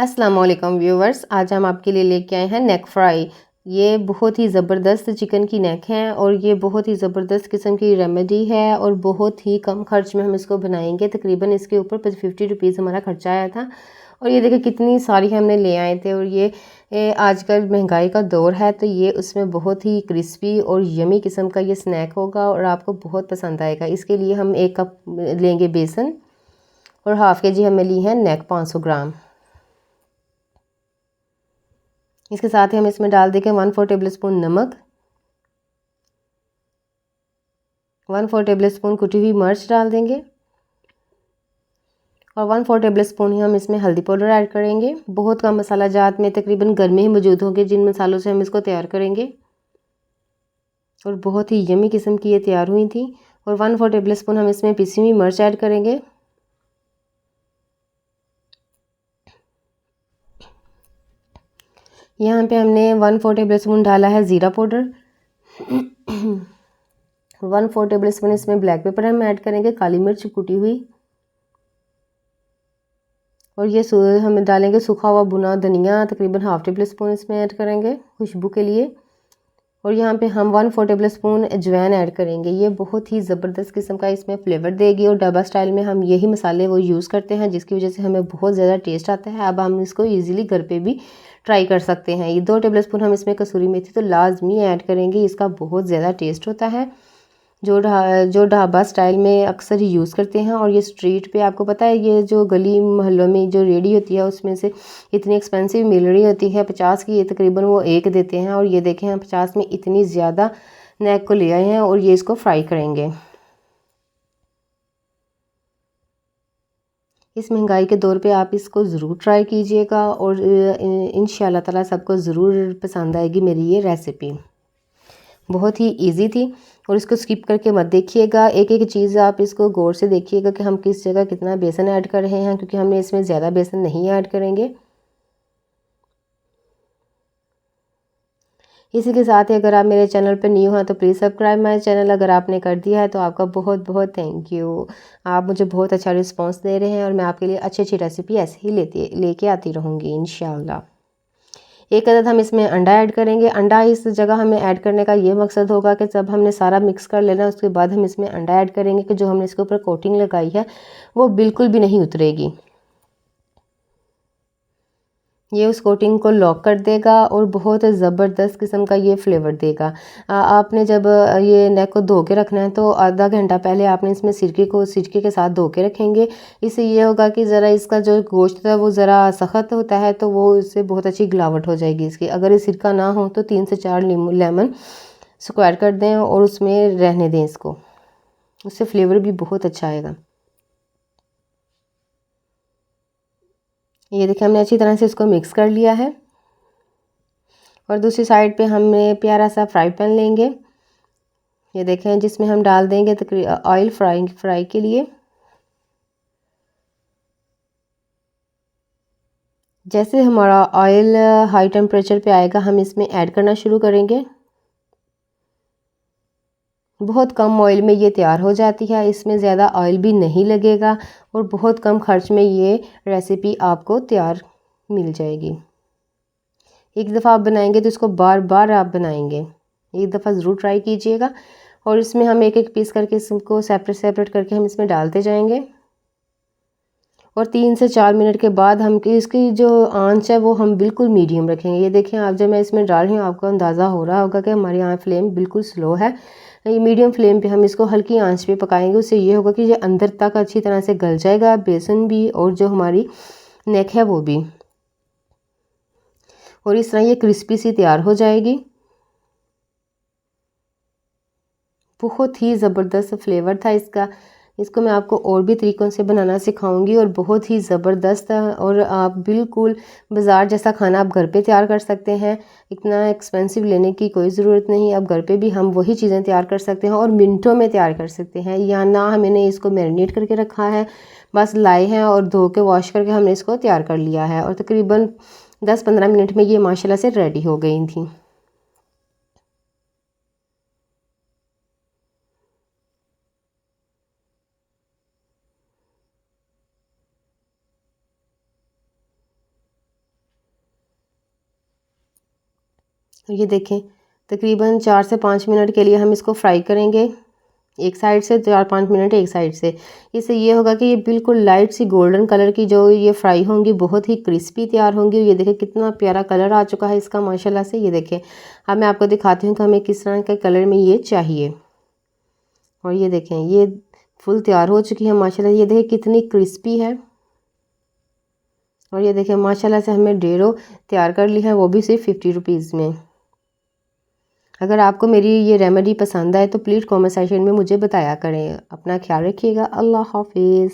अस्सलाम वालेकुम व्यूवर्स, आज हम आपके लिए लेके आए हैं नेक फ्राई। ये बहुत ही ज़बरदस्त चिकन की नेक है और ये बहुत ही ज़बरदस्त किस्म की रेमेडी है और बहुत ही कम खर्च में हम इसको बनाएंगे। तकरीबन इसके ऊपर 50 रुपीज़ हमारा खर्चा आया था। और ये देखिए कितनी सारी हमने ले आए थे। और ये आजकल महंगाई का दौर है तो ये उसमें बहुत ही क्रिस्पी और यमी किस्म का ये स्नैक होगा और आपको बहुत पसंद आएगा। इसके लिए हम 1 कप लेंगे बेसन और हाफ़ के जी हमें ली है नेक 500 ग्राम। इसके साथ ही हम इसमें डाल देंगे 1/4 टेबल स्पून नमक, 1/4 टेबल स्पून कुटी हुई मिर्च डाल देंगे और 1/4 टेबल स्पून ही हम इसमें हल्दी पाउडर ऐड करेंगे। बहुत कम मसाला जात में तकरीबन घर में ही मौजूद होंगे जिन मसालों से हम इसको तैयार करेंगे और बहुत ही यमी किस्म की ये तैयार हुई थी। और 1/4 टेबल स्पून हम इसमें पिसी हुई मिर्च ऐड करेंगे। यहाँ पे हमने 1/4 टेबल स्पून डाला है ज़ीरा पाउडर। 1/4 टेबल स्पून इसमें ब्लैक पेपर हम ऐड करेंगे, काली मिर्च कुटी हुई। और ये हम डालेंगे सूखा हुआ भुना धनिया, तकरीबन हाफ़ टेबल स्पून इसमें ऐड करेंगे खुशबू के लिए। और यहाँ पे हम 1/4 टेबल स्पून अजवाइन ऐड करेंगे। ये बहुत ही ज़बरदस्त किस्म का इसमें फ्लेवर देगी और ढाबा स्टाइल में हम यही मसाले वो यूज़ करते हैं जिसकी वजह से हमें बहुत ज़्यादा टेस्ट आता है। अब हम इसको ईज़िली घर पे भी ट्राई कर सकते हैं। ये 2 टेबल स्पून हम इसमें कसूरी मेथी तो लाजमी ऐड करेंगे, इसका बहुत ज़्यादा टेस्ट होता है जो ढाबा स्टाइल में अक्सर ही यूज़ करते हैं। और ये स्ट्रीट पे आपको पता है ये जो गली मोहल्लों में जो रेडी होती है उसमें से इतनी एक्सपेंसिव मिल रही होती है 50 की, ये तकरीबन वो 1 देते हैं। और ये देखें हम 50 में इतनी ज़्यादा नेक को ले आए हैं और ये इसको फ्राई करेंगे। इस महंगाई के दौर पे आप इसको ज़रूर ट्राई कीजिएगा और इंशाल्लाह ताला सबको ज़रूर पसंद आएगी मेरी ये रेसिपी। बहुत ही इजी थी और इसको स्किप करके मत देखिएगा। एक एक चीज़ आप इसको गौर से देखिएगा कि हम किस जगह कितना बेसन ऐड कर रहे हैं, क्योंकि हमने इसमें ज़्यादा बेसन नहीं ऐड करेंगे। इसी के साथ ही अगर आप मेरे चैनल पर न्यू हैं तो प्लीज़ सब्सक्राइब माय चैनल। अगर आपने कर दिया है तो आपका बहुत बहुत थैंक यू। आप मुझे बहुत अच्छा रिस्पॉन्स दे रहे हैं और मैं आपके लिए अच्छी अच्छी रेसिपी ऐसे ही लेके आती रहूँगी इंशाल्लाह। एक अदद हम इसमें अंडा ऐड करेंगे। अंडा इस जगह हमें ऐड करने का ये मकसद होगा कि जब हमने सारा मिक्स कर लेना उसके बाद हम इसमें अंडा ऐड करेंगे कि जो हमने इसके ऊपर कोटिंग लगाई है वो बिल्कुल भी नहीं उतरेगी। ये उस कोटिंग को लॉक कर देगा और बहुत ज़बरदस्त किस्म का ये फ्लेवर देगा। आपने जब ये नेक को धो के रखना है तो आधा घंटा पहले आपने इसमें सिरके के साथ धो के रखेंगे। इससे ये होगा कि ज़रा इसका जो गोश्त है वो ज़रा सख्त होता है तो वो इससे बहुत अच्छी गिलावट हो जाएगी इसकी। अगर ये सिरका ना हो तो 3 से 4 लेमन स्क्वायर कर दें और उसमें रहने दें इसको, उससे फ्लेवर भी बहुत अच्छा आएगा। ये देखिए हमने अच्छी तरह से इसको मिक्स कर लिया है। और दूसरी साइड पे हमने प्यारा सा फ्राई पैन लेंगे। ये देखें जिसमें हम डाल देंगे ऑयल फ्राई के लिए। जैसे हमारा ऑयल हाई टेम्परेचर पे आएगा हम इसमें ऐड करना शुरू करेंगे। बहुत कम ऑयल में ये तैयार हो जाती है, इसमें ज़्यादा ऑयल भी नहीं लगेगा और बहुत कम खर्च में ये रेसिपी आपको तैयार मिल जाएगी। एक दफ़ा आप बनाएंगे तो इसको बार बार आप बनाएंगे। एक दफ़ा ज़रूर ट्राई कीजिएगा। और इसमें हम एक एक पीस करके इसको सेपरेट सेपरेट करके हम इसमें डालते जाएंगे। और 3 से 4 मिनट के बाद हम इसकी जो आंच है वो हम बिल्कुल मीडियम रखेंगे। ये देखें आप जब मैं इसमें डाल रही हूँ आपको अंदाज़ा हो रहा होगा कि हमारे यहाँ फ्लेम बिल्कुल स्लो है। ये मीडियम फ्लेम पे हम इसको हल्की आंच पे पकाएंगे। उससे ये होगा कि ये अंदर तक अच्छी तरह से गल जाएगा, बेसन भी और जो हमारी नेक है वो भी। और इस तरह ये क्रिस्पी सी तैयार हो जाएगी। बहुत ही ज़बरदस्त फ्लेवर था इसका। इसको मैं आपको और भी तरीक़ों से बनाना सिखाऊंगी और बहुत ही ज़बरदस्त है। और आप बिल्कुल बाज़ार जैसा खाना आप घर पे तैयार कर सकते हैं। इतना एक्सपेंसिव लेने की कोई ज़रूरत नहीं। अब घर पे भी हम वही चीज़ें तैयार कर सकते हैं और मिनटों में तैयार कर सकते हैं। या ना हमने इसको मैरिनेट करके रखा है, बस लाए हैं और धो के वॉश करके हमने इसको तैयार कर लिया है और तकरीबन 10-15 मिनट में ये माशाल्लाह से रेडी हो गई थी। तो ये देखें तकरीबन 4 से 5 मिनट के लिए हम इसको फ्राई करेंगे, एक साइड से 4-5 मिनट एक साइड से। इससे ये होगा कि ये बिल्कुल लाइट सी गोल्डन कलर की जो ये फ्राई होंगी बहुत ही क्रिस्पी तैयार होंगी। ये देखें कितना प्यारा कलर आ चुका है इसका माशाल्लाह से। ये देखें अब मैं आपको दिखाती हूँ कि हमें किस तरह के कलर में ये चाहिए। और ये देखें ये फुल तैयार हो चुकी है माशाल्लाह। ये देखें कितनी क्रिस्पी है। और ये देखें माशाल्लाह से हमने डेरो तैयार कर ली है, वो भी सिर्फ 50 रुपीज़ में। अगर आपको मेरी ये रेमेडी पसंद आए तो प्लीज़ कमेंट सेक्शन में मुझे बताया करें। अपना ख्याल रखिएगा। अल्लाह हाफिज़।